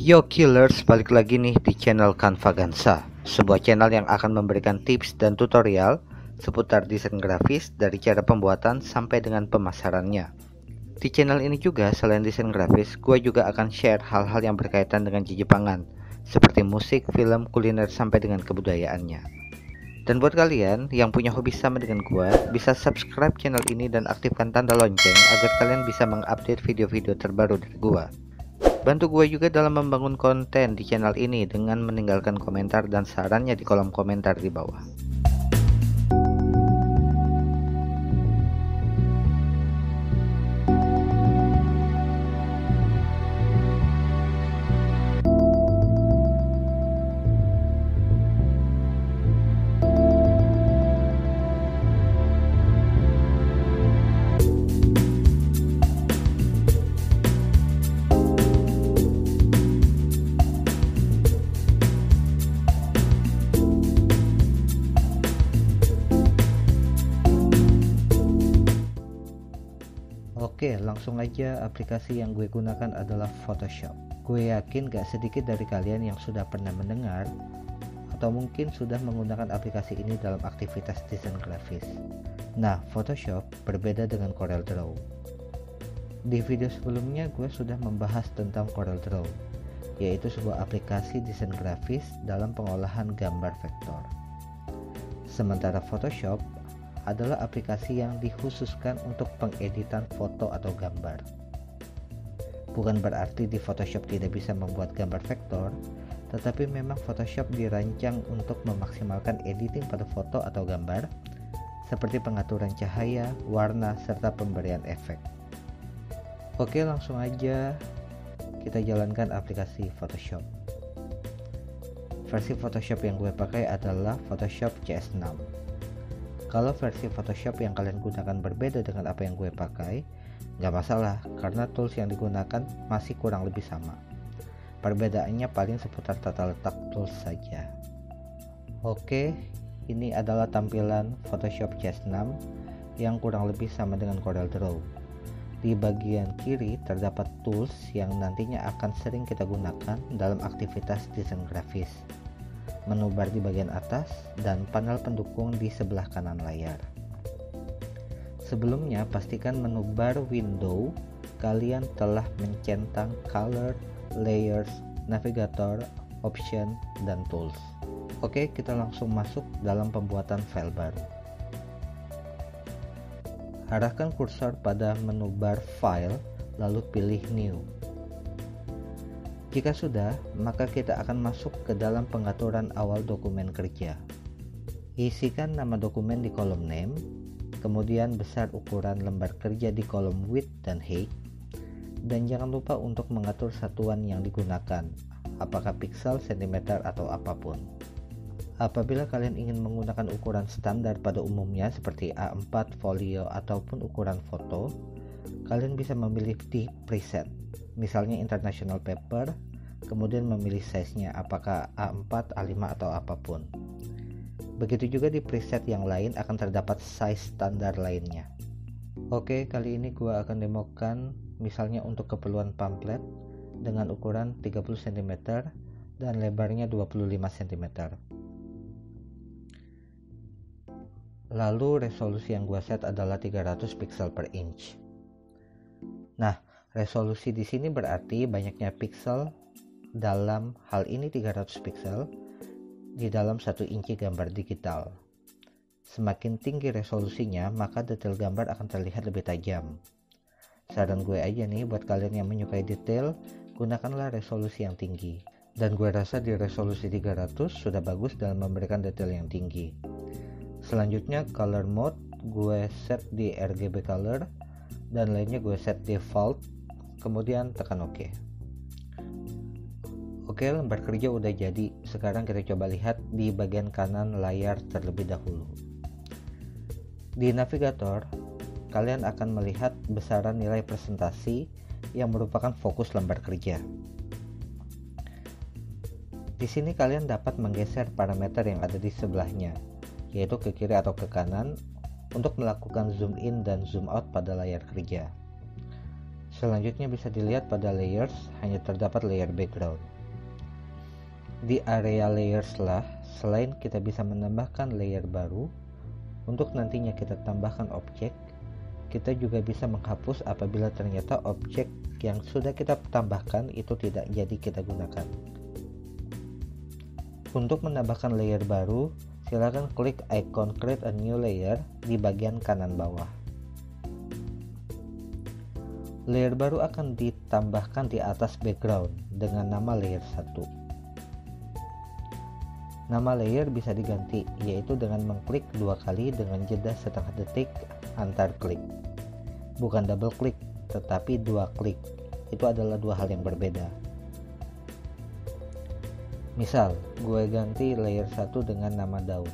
Yo killers, balik lagi nih di channel Kanvagansa, sebuah channel yang akan memberikan tips dan tutorial seputar desain grafis dari cara pembuatan sampai dengan pemasarannya. Di channel ini juga selain desain grafis, gue juga akan share hal-hal yang berkaitan dengan Jepangan, seperti musik, film, kuliner, sampai dengan kebudayaannya. Dan buat kalian yang punya hobi sama dengan gue, bisa subscribe channel ini dan aktifkan tanda lonceng agar kalian bisa mengupdate video-video terbaru dari gue. Bantu gue juga dalam membangun konten di channel ini dengan meninggalkan komentar dan sarannya di kolom komentar di bawah. Oke, langsung aja. Aplikasi yang gue gunakan adalah Photoshop. Gue yakin gak sedikit dari kalian yang sudah pernah mendengar atau mungkin sudah menggunakan aplikasi ini dalam aktivitas desain grafis. Nah, Photoshop berbeda dengan CorelDRAW. Di video sebelumnya gue sudah membahas tentang CorelDRAW, yaitu sebuah aplikasi desain grafis dalam pengolahan gambar vektor. Sementara Photoshop adalah aplikasi yang dikhususkan untuk pengeditan foto atau gambar. Bukan berarti di Photoshop tidak bisa membuat gambar vektor, tetapi memang Photoshop dirancang untuk memaksimalkan editing pada foto atau gambar, seperti pengaturan cahaya, warna, serta pemberian efek. Oke, langsung aja kita jalankan aplikasi Photoshop. Versi Photoshop yang gue pakai adalah Photoshop CS6. Kalau versi Photoshop yang kalian gunakan berbeda dengan apa yang gue pakai, nggak masalah karena tools yang digunakan masih kurang lebih sama. Perbedaannya paling seputar tata letak tools saja. Oke, ini adalah tampilan Photoshop CS6 yang kurang lebih sama dengan CorelDRAW. Di bagian kiri terdapat tools yang nantinya akan sering kita gunakan dalam aktivitas desain grafis. Menu bar di bagian atas, dan panel pendukung di sebelah kanan layar. Sebelumnya, pastikan menu bar window kalian telah mencentang color, layers, navigator, option, dan tools. Oke, kita langsung masuk dalam pembuatan file baru. Arahkan kursor pada menu bar file, lalu pilih new. Jika sudah, maka kita akan masuk ke dalam pengaturan awal dokumen kerja. Isikan nama dokumen di kolom name, kemudian besar ukuran lembar kerja di kolom width dan height, dan jangan lupa untuk mengatur satuan yang digunakan, apakah pixel, cm, atau apapun. Apabila kalian ingin menggunakan ukuran standar pada umumnya seperti A4, folio, ataupun ukuran foto, kalian bisa memilih di preset, misalnya international paper, kemudian memilih size-nya apakah A4, A5, atau apapun. Begitu juga di preset yang lain akan terdapat size standar lainnya. Oke, kali ini gua akan demokan misalnya untuk keperluan pamflet dengan ukuran 30 cm dan lebarnya 25 cm. Lalu resolusi yang gua set adalah 300 pixel per inch. Nah, resolusi di sini berarti banyaknya pixel, dalam hal ini 300 pixel, di dalam 1 inci gambar digital. Semakin tinggi resolusinya, maka detail gambar akan terlihat lebih tajam. Saran gue aja nih buat kalian yang menyukai detail, gunakanlah resolusi yang tinggi. Dan gue rasa di resolusi 300 sudah bagus dalam memberikan detail yang tinggi. Selanjutnya color mode gue set di RGB color, dan lainnya gue set default, kemudian tekan OK. Oke, lembar kerja udah jadi. Sekarang kita coba lihat di bagian kanan layar terlebih dahulu. Di navigator, kalian akan melihat besaran nilai presentasi yang merupakan fokus lembar kerja. Di sini kalian dapat menggeser parameter yang ada di sebelahnya, yaitu ke kiri atau ke kanan, untuk melakukan zoom in dan zoom out pada layar kerja. Selanjutnya bisa dilihat pada layers hanya terdapat layer background. Di area layers lah, selain kita bisa menambahkan layer baru, untuk nantinya kita tambahkan objek, kita juga bisa menghapus apabila ternyata objek yang sudah kita tambahkan itu tidak jadi kita gunakan. Untuk menambahkan layer baru, silakan klik icon create a new layer di bagian kanan bawah. Layer baru akan ditambahkan di atas background dengan nama layer 1. Nama layer bisa diganti, yaitu dengan mengklik 2 kali dengan jeda setengah detik antar klik. Bukan double klik, tetapi 2 klik. Itu adalah 2 hal yang berbeda. Misal, gue ganti layer 1 dengan nama daun.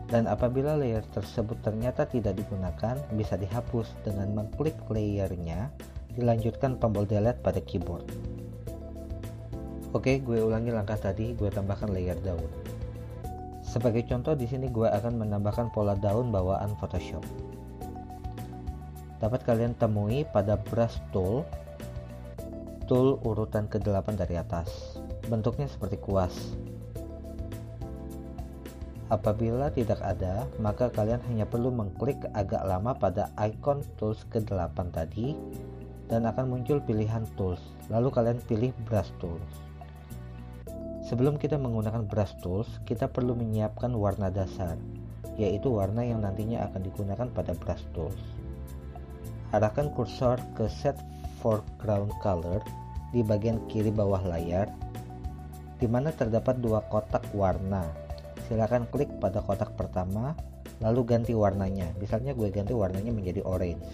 Dan apabila layer tersebut ternyata tidak digunakan, bisa dihapus dengan mengklik layernya, dilanjutkan tombol delete pada keyboard. Oke, gue ulangi langkah tadi, gue tambahkan layer daun. Sebagai contoh di sini gue akan menambahkan pola daun bawaan Photoshop. Dapat kalian temui pada brush tool urutan ke-8 dari atas. Bentuknya seperti kuas. Apabila tidak ada, maka kalian hanya perlu mengklik agak lama pada icon tools ke-8 tadi dan akan muncul pilihan tools. Lalu kalian pilih brush tools. Sebelum kita menggunakan brush tools, kita perlu menyiapkan warna dasar, yaitu warna yang nantinya akan digunakan pada brush tools. Arahkan kursor ke set foreground color di bagian kiri bawah layar, di mana terdapat 2 kotak warna. Silakan klik pada kotak pertama, lalu ganti warnanya. Misalnya gue ganti warnanya menjadi orange.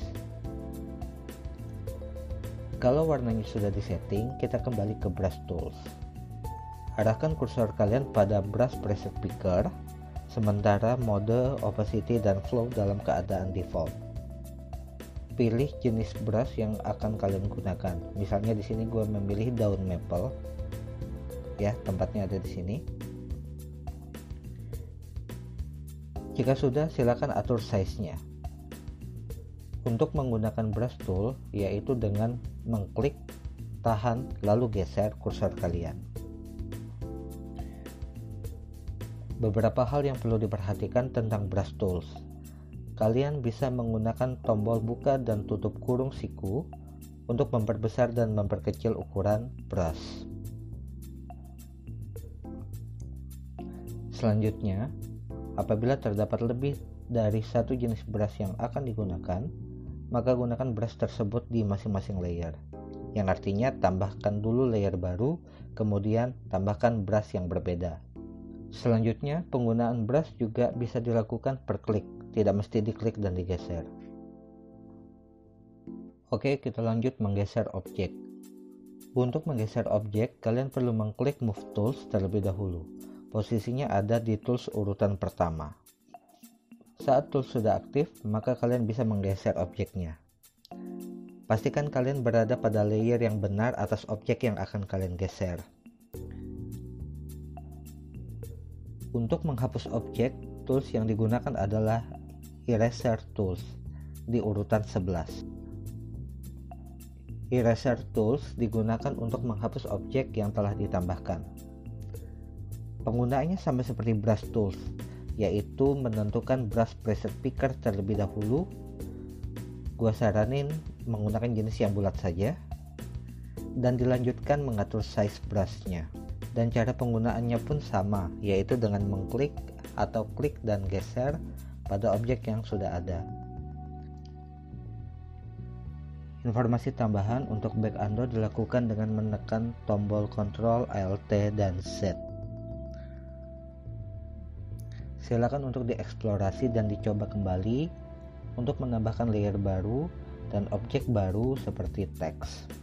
Kalau warnanya sudah disetting, kita kembali ke brush tools. Arahkan kursor kalian pada brush preset picker, sementara mode opacity dan flow dalam keadaan default. Pilih jenis brush yang akan kalian gunakan. Misalnya di sini gue memilih daun maple. Ya, tempatnya ada di sini. Jika sudah, silakan atur size-nya. Untuk menggunakan brush tool, yaitu dengan mengklik, tahan, lalu geser kursor kalian. Beberapa hal yang perlu diperhatikan tentang brush tools. Kalian bisa menggunakan tombol buka dan tutup kurung siku untuk memperbesar dan memperkecil ukuran brush. Selanjutnya, apabila terdapat lebih dari satu jenis brush yang akan digunakan, maka gunakan brush tersebut di masing-masing layer. Yang artinya tambahkan dulu layer baru, kemudian tambahkan brush yang berbeda. Selanjutnya, penggunaan brush juga bisa dilakukan per klik, tidak mesti diklik dan digeser. Oke, kita lanjut menggeser objek. Untuk menggeser objek, kalian perlu mengklik Move Tools terlebih dahulu. Posisinya ada di tools urutan pertama. Saat tools sudah aktif, maka kalian bisa menggeser objeknya. Pastikan kalian berada pada layer yang benar atas objek yang akan kalian geser. Untuk menghapus objek, tools yang digunakan adalah Eraser Tools di urutan 11. Eraser Tools digunakan untuk menghapus objek yang telah ditambahkan. Penggunaannya sama seperti Brush Tools, yaitu menentukan brush preset picker terlebih dahulu. Gua saranin menggunakan jenis yang bulat saja, dan dilanjutkan mengatur size brushnya. Dan cara penggunaannya pun sama, yaitu dengan mengklik atau klik dan geser pada objek yang sudah ada. Informasi tambahan untuk back undo dilakukan dengan menekan tombol Ctrl, Alt, dan Z. Silakan untuk dieksplorasi dan dicoba kembali untuk menambahkan layer baru dan objek baru seperti teks.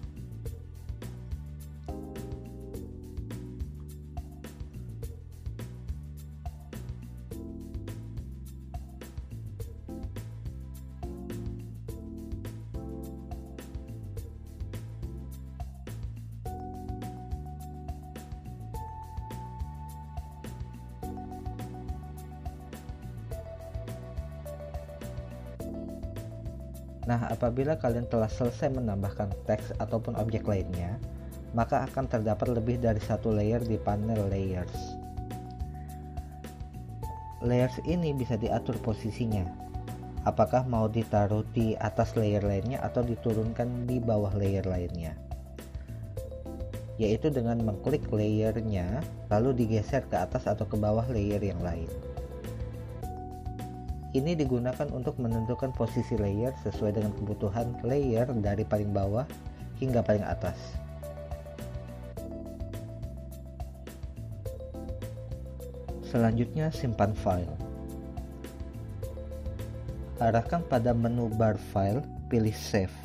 Nah, apabila kalian telah selesai menambahkan teks ataupun objek lainnya, maka akan terdapat lebih dari satu layer di panel layers. Layers ini bisa diatur posisinya, apakah mau ditaruh di atas layer lainnya atau diturunkan di bawah layer lainnya, yaitu dengan mengklik layernya lalu digeser ke atas atau ke bawah layer yang lain. Ini digunakan untuk menentukan posisi layer sesuai dengan kebutuhan layer dari paling bawah hingga paling atas. Selanjutnya, simpan file. Arahkan pada menu bar file, pilih save.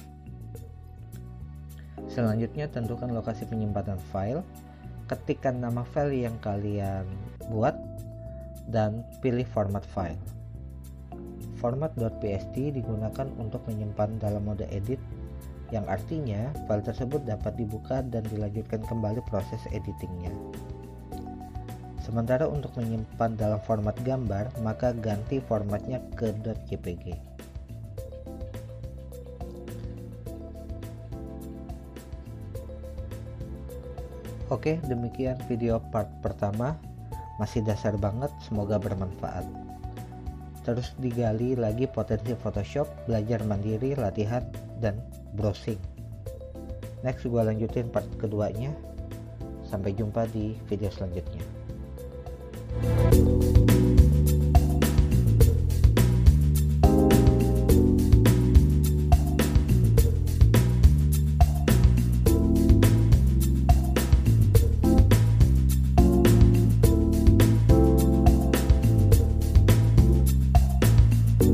Selanjutnya, tentukan lokasi penyimpanan file, ketikkan nama file yang kalian buat, dan pilih format file. Format .pst digunakan untuk menyimpan dalam mode edit, yang artinya file tersebut dapat dibuka dan dilanjutkan kembali proses editingnya. Sementara untuk menyimpan dalam format gambar, maka ganti formatnya ke .jpg. Oke, demikian video part pertama. Masih dasar banget, semoga bermanfaat. Terus digali lagi potensi Photoshop, belajar mandiri, latihan, dan browsing. Next gue lanjutin part keduanya. Sampai jumpa di video selanjutnya.